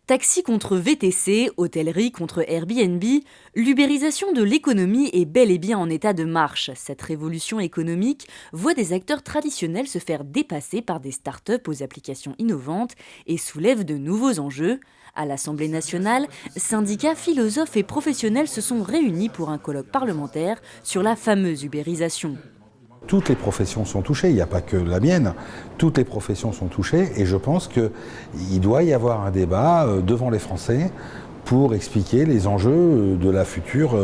Taxi contre VTC, hôtellerie contre Airbnb, l'ubérisation de l'économie est bel et bien en état de marche. Cette révolution économique voit des acteurs traditionnels se faire dépasser par des start-up aux applications innovantes et soulève de nouveaux enjeux. À l'Assemblée nationale, syndicats, philosophes et professionnels se sont réunis pour un colloque parlementaire sur la fameuse ubérisation. Toutes les professions sont touchées, il n'y a pas que la mienne, toutes les professions sont touchées et je pense qu'il doit y avoir un débat devant les Français pour expliquer les enjeux de la future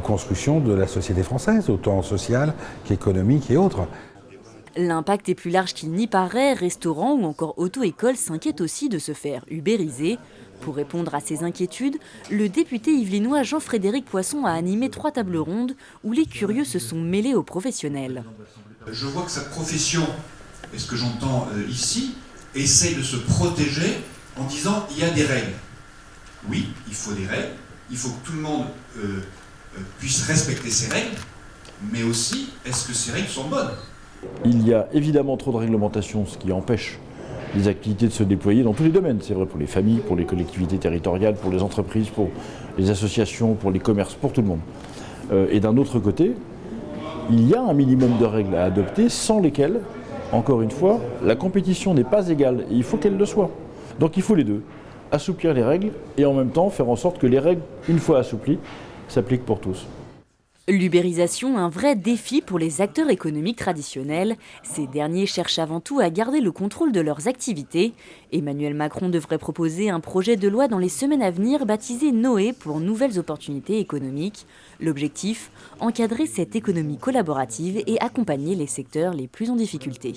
construction de la société française, autant sociale qu'économique et autres. L'impact est plus large qu'il n'y paraît, restaurants ou encore auto-écoles s'inquiètent aussi de se faire ubériser. Pour répondre à ces inquiétudes, le député yvelinois Jean-Frédéric Poisson a animé 3 tables rondes où les curieux se sont mêlés aux professionnels. Je vois que cette profession, et ce que j'entends ici, essaie de se protéger en disant il y a des règles. Oui, il faut des règles, il faut que tout le monde puisse respecter ces règles, mais aussi, est-ce que ces règles sont bonnes ? Il y a évidemment trop de réglementation, ce qui empêche les activités de se déployer dans tous les domaines. C'est vrai pour les familles, pour les collectivités territoriales, pour les entreprises, pour les associations, pour les commerces, pour tout le monde. Et d'un autre côté, il y a un minimum de règles à adopter sans lesquelles, encore une fois, la compétition n'est pas égale et il faut qu'elle le soit. Donc il faut les deux, assouplir les règles et en même temps faire en sorte que les règles, une fois assouplies, s'appliquent pour tous. L'ubérisation, un vrai défi pour les acteurs économiques traditionnels. Ces derniers cherchent avant tout à garder le contrôle de leurs activités. Emmanuel Macron devrait proposer un projet de loi dans les semaines à venir baptisé Noé pour nouvelles opportunités économiques. L'objectif, encadrer cette économie collaborative et accompagner les secteurs les plus en difficulté.